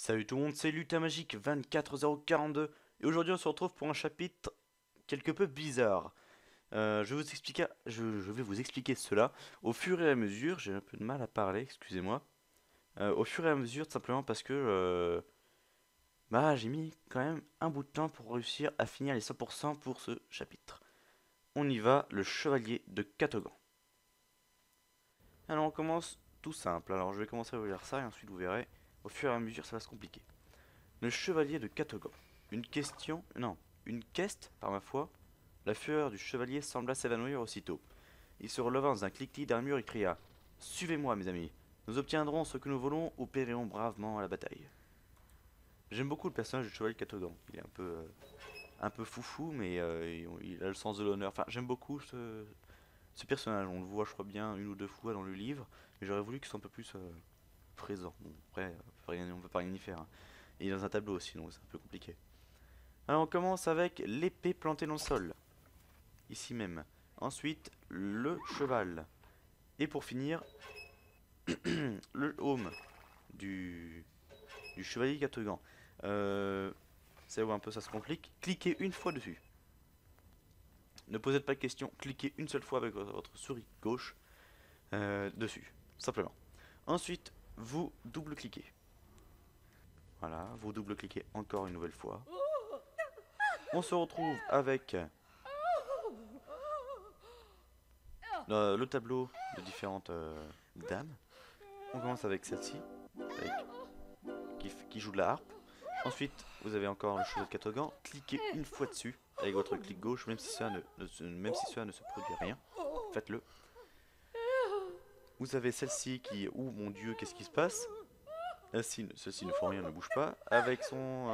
Salut tout le monde, c'est Lutamagique 24042 et aujourd'hui on se retrouve pour un chapitre quelque peu bizarre. Je vais vous expliquer cela au fur et à mesure. J'ai un peu de mal à parler, excusez-moi. Au fur et à mesure, tout simplement parce que j'ai mis quand même un bout de temps pour réussir à finir les 100% pour ce chapitre. On y va, le chevalier de Catogan. Alors on commence tout simple. Alors je vais commencer à vous lire ça et ensuite vous verrez, au fur et à mesure ça va se compliquer. Le chevalier de Catogan. Une question, non, une queste, par ma foi. La fureur du chevalier sembla s'évanouir aussitôt. Il se releva dans un cliquetis d'armure et cria: Suivez-moi, mes amis. Nous obtiendrons ce que nous voulons ou périrons bravement à la bataille. J'aime beaucoup le personnage du chevalier Catogan. Il est un peu foufou, mais il a le sens de l'honneur. Enfin, j'aime beaucoup ce personnage. On le voit, je crois bien, une ou deux fois dans le livre, mais j'aurais voulu qu'il soit un peu plus présent. Bon, après, on peut pas rien y faire, hein. Et il est dans un tableau aussi, donc c'est un peu compliqué. Alors on commence avec l'épée plantée dans le sol, ici même. Ensuite, le cheval. Et pour finir, le home du, du chevalier Catogan. C'est où un peu ça se complique. Cliquez une fois dessus. Ne posez pas de questions, cliquez une seule fois avec votre souris gauche dessus, simplement. Ensuite, vous double-cliquez. Voilà, vous double-cliquez encore une nouvelle fois. On se retrouve avec le tableau de différentes dames. On commence avec celle-ci, qui joue de la harpe. Ensuite, vous avez encore le chevalier de Catogan. Cliquez une fois dessus avec votre clic gauche, même si même si cela ne se produit rien. Faites-le. Vous avez celle-ci qui... Oh mon dieu, qu'est-ce qui se passe? Celle-ci ne font rien, ne bouge pas. Avec son...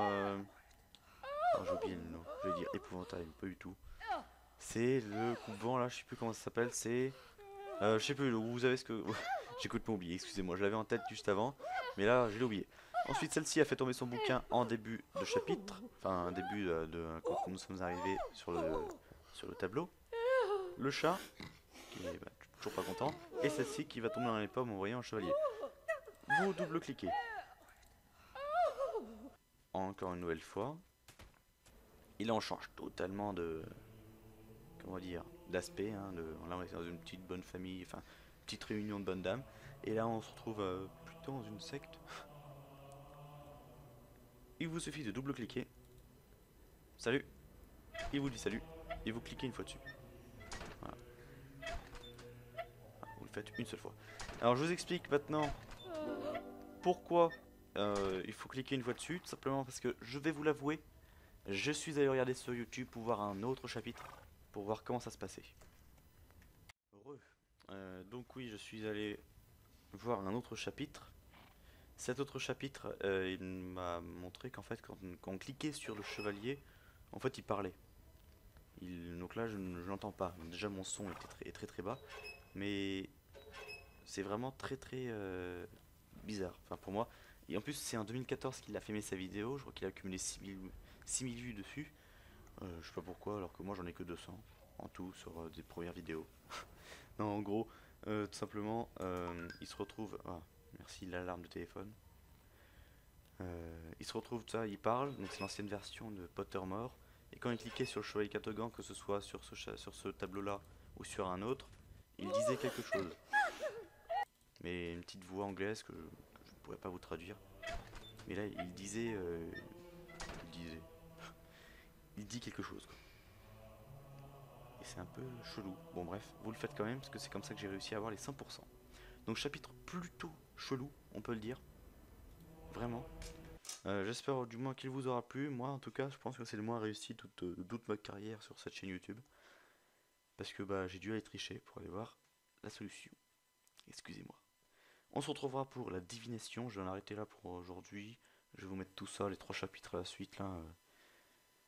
Oh, j'ai oublié le nom. Je vais dire épouvantail, pas du tout. C'est le coupe-vent là, je sais plus comment ça s'appelle. C'est... je sais plus, vous avez ce que... J'ai complètement oublié, excusez-moi, je l'avais en tête juste avant. Mais là, je l'ai oublié. Ensuite, celle-ci a fait tomber son bouquin en début de chapitre. Enfin, un début quand nous sommes arrivés sur le tableau. Le chat, qui est toujours pas content. Et celle-ci qui va tomber dans les pommes en voyant un chevalier. Vous double-cliquez. Encore une nouvelle fois. Et là, on change totalement de... Comment dire? D'aspect. Hein, là, on est dans une petite bonne famille. Enfin, petite réunion de bonnes dames. Et là, on se retrouve plutôt dans une secte. Il vous suffit de double-cliquer. Salut. Il vous dit salut. Et vous cliquez une fois dessus. Voilà. Vous le faites une seule fois. Alors je vous explique maintenant pourquoi il faut cliquer une fois dessus. Tout simplement parce que je vais vous l'avouer, je suis allé regarder sur YouTube pour voir un autre chapitre. Pour voir comment ça se passait. Heureux. Donc oui, je suis allé voir un autre chapitre. Cet autre chapitre, il m'a montré qu'en fait, quand on cliquait sur le chevalier, en fait, il parlait. Donc là, je ne l'entends pas. Donc déjà, mon son était très bas. Mais c'est vraiment très bizarre. Enfin, pour moi. Et en plus, c'est en 2014 qu'il a filmé sa vidéo. Je crois qu'il a accumulé 6000 vues dessus. Je sais pas pourquoi, alors que moi, j'en ai que 200 en tout sur des premières vidéos. Non, en gros, tout simplement, il se retrouve. Ah, merci l'alarme de téléphone. Il se retrouve, ça, il parle, donc c'est l'ancienne version de Pottermore. Et quand il cliquait sur le chevalier Catogan, que ce soit sur ce tableau-là ou sur un autre, il disait quelque chose. Mais une petite voix anglaise que je ne pourrais pas vous traduire. Mais là, il disait... il disait... Il dit quelque chose, quoi. Et c'est un peu chelou. Bon bref, vous le faites quand même, parce que c'est comme ça que j'ai réussi à avoir les 100%. Donc chapitre plutôt chelou, on peut le dire. Vraiment. J'espère du moins qu'il vous aura plu. Moi, en tout cas, je pense que c'est le moins réussi de toute ma carrière sur cette chaîne YouTube. Parce que j'ai dû aller tricher pour aller voir la solution. Excusez-moi. On se retrouvera pour la divination. Je vais en arrêter là pour aujourd'hui. Je vais vous mettre tout ça, les 3 chapitres à la suite là.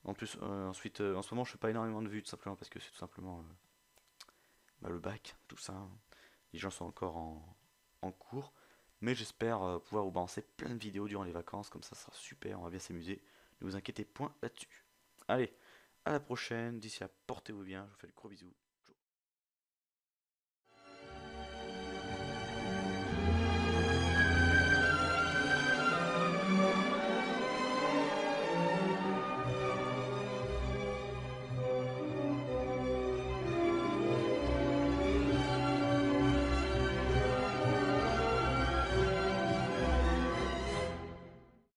En plus, ensuite, en ce moment, je fais pas énormément de vues tout simplement parce que c'est tout simplement le bac, tout ça. Les gens sont encore en cours. Mais j'espère pouvoir vous balancer plein de vidéos durant les vacances, comme ça sera super, on va bien s'amuser. Ne vous inquiétez point là-dessus. Allez, à la prochaine, d'ici là, portez-vous bien, je vous fais de gros bisous.